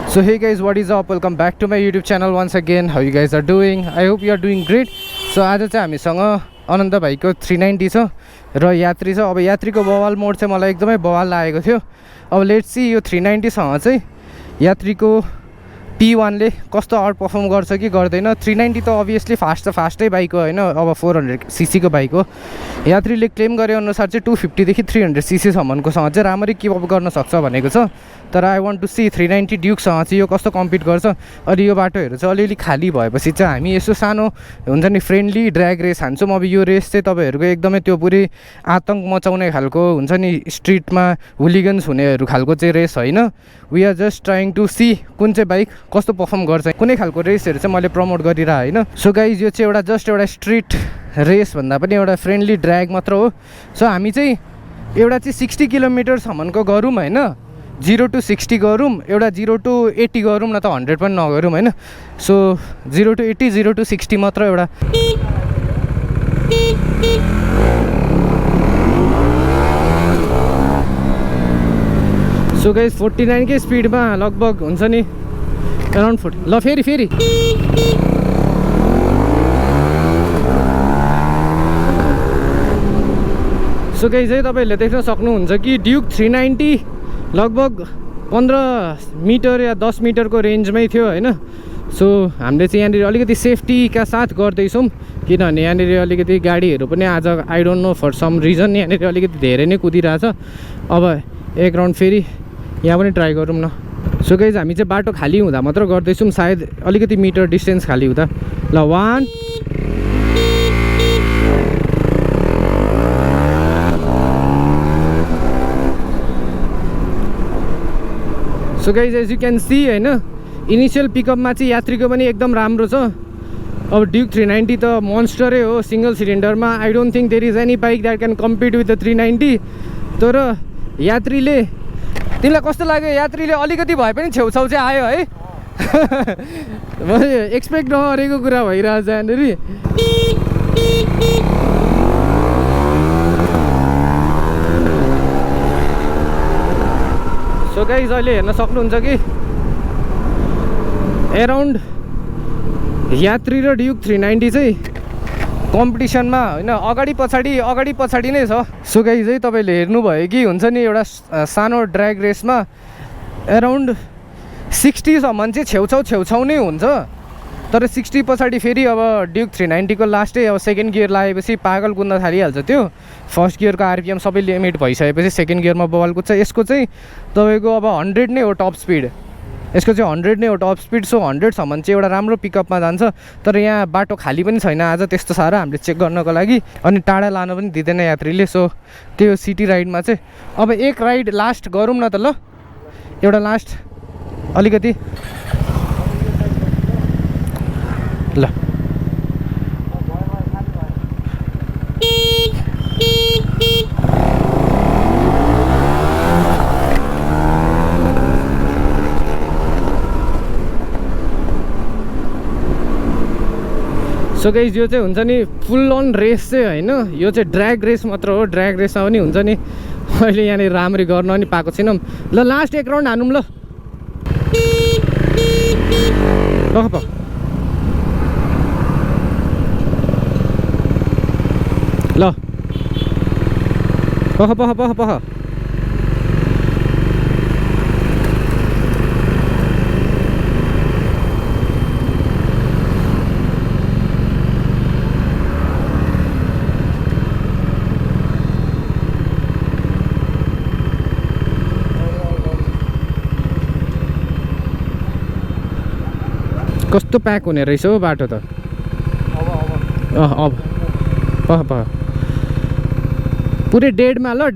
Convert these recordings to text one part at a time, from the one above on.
So hey guys, what is up? Welcome back to my YouTube channel once again. How you guys are doing? I hope you are doing great. So आज चाहिँ हामीसँग अनन्त भाइको 390 छ र यात्री छ। अब यात्रीको बवाल मोड चाहिँ मलाई एकदमै बवाल लागेको थियो। अब लेट्स सी यो 390 सँग चाहिँ यात्रीको P1 ले कस्तो आउट परफर्म गर्छ कि गर्दैन। 390 त अभियसली फास्टै बाइक हो हैन, अब 400 सीसी को बाइक हो। यात्रीले क्लेम गरे अनुसार चाहिँ 250 देखि 300 सीसी सम्मको सँग चाहिँ राम्ररी किप अप गर्न सक्छ भनेको छ। तर I want to see 390 Duke सँग चाहिँ यो कस्तो कम्पिट गर्छ। अनि यो बाटोहरु चाहिँ अलिअलि खाली भएपछि चाहिँ हामी यसो सानो हुन्छ नि फ्रेन्डली ड्र्याग रेस हान्छौँ। अब यो रेस चाहिँ तपाईहरुको एकदमै त्यो पुरै आतंक मचाउने खालको हुन्छ नि, स्ट्रीटमा हुलिगन्स हुनेहरु खालको चाहिँ रेस हैन। We are just trying to see कुन चाहिँ बाइक कस्तो परफर्म गर्छ, कुनै खालको रेसहरु चाहिँ मैले प्रमोट गरिरा हैन। सो गाइज यो चाहिँ एउटा जस्ट एउटा स्ट्रीट रेस भन्दा पनि एउटा फ्रेन्डली ड्र्याग मात्र हो। सो हामी चाहिँ एउटा चाहिँ 60 किलोमिटर सम्मको गरौँ हैन, 0 to 60 गरौँ, एउटा 0 to 80 गरौँ न त 100 पनि नगरौँ हैन। सो 0 to 80 0 to 60 मात्र एउटा। सो गाइस 49 के स्पिडमा लगभग हुन्छ नि अराउन्ड 40। ल फेरि सो गाइस है तपाईहरुले देख्न सक्नुहुन्छ कि ड्युक 390 लगभग 15 मिटर या 10 मिटरको रेन्जमै थियो हैन। सो हामीले चाहिँ यहाँनिर अलिकति सेफ्टीका साथ गर्दैछौँ, किनभने यहाँनिर अलिकति गाडीहरू पनि आज I don't know for some reason यहाँनिर अलिकति धेरै नै कुदिरहेछ। अब एक राउन्ड फेरि यहाँ पनि ट्राई गरौँ न। सो गाइज हामी चाहिँ बाटो खाली हुँदा मात्र गर्दैछौँ, सायद अलिकति मिटर डिस्टेन्स खाली हुँदा। ल 1 so guys as you can see हैन, इनिशियल पिकअपमा चाहिँ यात्रीको पनि एकदम राम्रो छ। अब ड्युक 390 त मोन्स्टरै हो सिंगल सिलिन्डरमा। I don't think there is any bike that can compete with the 390। तर यात्रीले तिमीलाई कस्तो लाग्यो? यात्रीले अलिकति भए पनि छेउछाउ चाहिँ आयो है। मैले एक्सपेक्ट नगरेको कुरा भइरहेछ यहाँनिर। सो गाइज अहिले हेर्न सक्नुहुन्छ कि एराउन्ड यात्री र ड्युक 390 चाहिँ कम्पिटिसनमा हैन अगाडि पछाडि नै छ। सो गाइज है तपाईले हेर्नुभयो कि हुन्छ नि एउटा सानो ड्र्याग रेसमा एराउन्ड 60 सम्म चाहिँ छेउछाउ नै हुन्छ। तर 60 पछाडि फेरि अब ड्युक 390 को लास्टै अब सेकेन्ड गियर लागेपछि पागल कुद्न थालिहाल्छ। त्यो फर्स्ट गियरको आरपिएम सबै लिमिट भइसकेपछि सेकेन्ड गियरमा बवाल कुद्छ। यसको चाहिँ तपाईको अब 100 नै हो टप स्पिड, यसको चाहिँ 100 नै हो टप स्पिड। सो 100 सम्म चाहिँ एउटा राम्रो पिकअपमा जान्छ। तर यहाँ बाटो खाली पनि छैन आज त्यस्तो साह्रो हामीले चेक गर्नको लागि, अनि टाढा लान पनि दिँदैन यात्रीले। सो त्यो सिटी राइडमा चाहिँ अब एक राइड लास्ट गरौँ न त। ल एउटा लास्ट अलिकति ल सो गाइज यो चाहिँ हुन्छ नि फुल अन रेस चाहिँ हैन, यो चाहिँ ड्र्याग रेस मात्र हो। ड्र्याग रेसमा पनि हुन्छ नि मैले यहाँनिर राम्ररी गर्न पनि पाएको छैनौँ। ल लास्ट एक राउन्ड हानौँ ल। ल पख कस्तो प्याक हुने रहेछ हो बाटो त। अब पुरै डेढमा ल।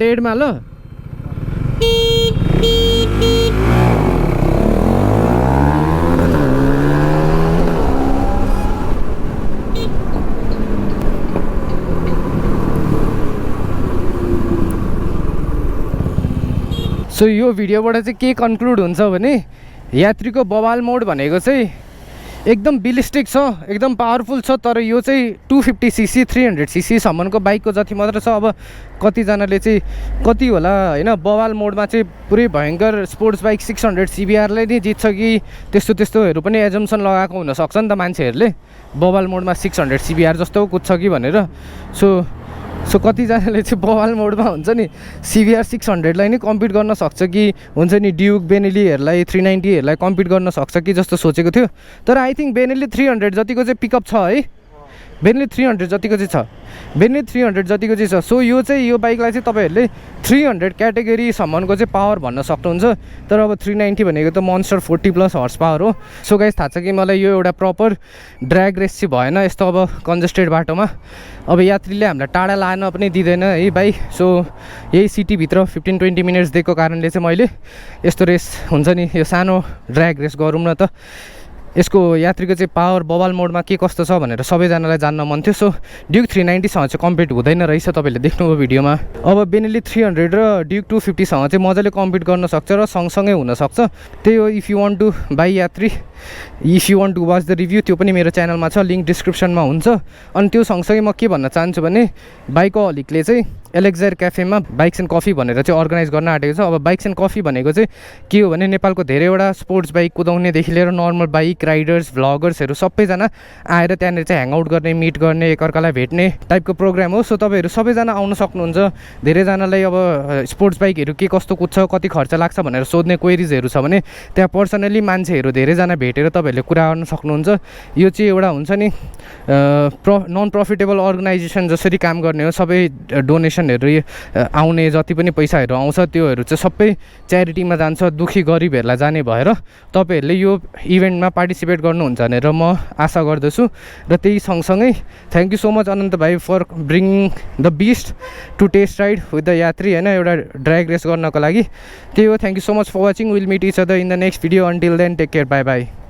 सो यो भिडियोबाट चाहिँ के कन्क्लुड हुन्छ भने यात्रीको बवाल मोड भनेको चाहिँ एकदम बिलिस्टिक छ, एकदम पावरफुल छ। तर यो चाहिँ 250cc 300cc सम्मको बाइकको जति मात्र छ। अब कतिजनाले चाहिँ कति होला होइन, बवाल मोडमा चाहिँ पुरै भयङ्कर स्पोर्ट्स बाइक 600 CBRले नै जित्छ कि त्यस्तोहरू पनि एजम्सन लगाएको हुनसक्छ नि त मान्छेहरूले, बवाल मोडमा 600 CBR जस्तो कुद्छ कि भनेर। सो कतिजनाले चाहिँ बवाल मोडमा हुन्छ नि CBR 600लाई नै कम्पिट गर्न सक्छ कि हुन्छ नि ड्युक बेनेलीहरूलाई 390हरूलाई कम्पिट गर्न सक्छ कि जस्तो सोचेको थियो। तर आई थिङ्क बेनेली 300 जतिको चाहिँ पिकअप छ है, बेनेली 300 जतिको चाहिँ छ, बेनेली 300 जतिको चाहिँ छ। सो यो बाइकलाई चाहिँ तपाईँहरूले 300 क्याटेगोरीसम्मको चाहिँ पावर भन्न सक्नुहुन्छ। तर अब 390 भनेको त मोन्स्टर 40+ हर्स पावर हो। सो गाइस थाहा छ कि मलाई यो एउटा प्रपर ड्र्याग रेस चाहिँ भएन यस्तो अब कन्जेस्टेड बाटोमा। अब यात्रीले हामीलाई टाढा लान पनि दिँदैन है बाइक। सो यही सिटीभित्र 15-20 मिनट्स दिएको कारणले चाहिँ मैले यस्तो रेस हुन्छ नि यो सानो ड्र्याग रेस गरौँ न त। यसको यात्रीको चाहिँ पावर बवाल मोडमा के कस्तो छ भनेर सबैजनालाई जान्न मन थियो। सो ड्युक 390सँग चाहिँ कम्पिट हुँदैन रहेछ, तपाईँले देख्नुभयो भिडियोमा। अब बेनेली 300 र ड्युक 250सँग चाहिँ मजाले कम्पिट गर्न सक्छ र सँगसँगै हुनसक्छ। त्यही हो, if you want to buy Yatri, if you want to watch the review, त्यो पनि मेरो च्यानलमा छ, लिङ्क डिस्क्रिप्सनमा हुन्छ। अनि त्यो सँगसँगै म के भन्न चाहन्छु भने बाइकहलिकले चाहिँ एलेक्जायर क्याफेमा बाइक्स एन्ड कफी भनेर चाहिँ अर्गनाइज गर्न आँटेको छ। अब बाइक्स एन्ड कफी भनेको चाहिँ के हो भने नेपालको धेरैवटा स्पोर्ट्स बाइक कुदाउनेदेखि लिएर नर्मल बाइक राइडर्स भ्लगर्सहरू सबैजना आएर त्यहाँनिर चाहिँ ह्याङआउट गर्ने, मिट गर्ने, एकअर्कालाई भेट्ने टाइपको प्रोग्राम हो। सो तपाईँहरू सबैजना आउन सक्नुहुन्छ। धेरैजनालाई अब स्पोर्ट्स बाइकहरू के कस्तो कुद्छ, कति खर्च लाग्छ भनेर सोध्ने क्वेरिजहरू छ भने त्यहाँ पर्सनली मान्छेहरू धेरैजना भेटेर तपाईँहरूले कुरा गर्न सक्नुहुन्छ। यो चाहिँ एउटा हुन्छ नि नन प्रफिटेबल अर्गनाइजेसन जसरी काम गर्ने हो। सबै डोनेसनहरू आउने जति पनि पैसाहरू आउँछ त्योहरू चाहिँ सबै च्यारिटीमा जान्छ, दुखी गरिबहरूलाई जाने भएर तपाईँहरूले यो इभेन्टमा पार्टिसिपेट गर्नुहुन्छ भनेर म आशा गर्दछु। र त्यही सँगसँगै thank you so much Ananta भाइ for bringing the beast to test ride with the Yatri होइन, एउटा ड्र्याग रेस गर्नको लागि। त्यही हो, thank you so much for watching. Will meet each other in the next video. Until then take care, bye by.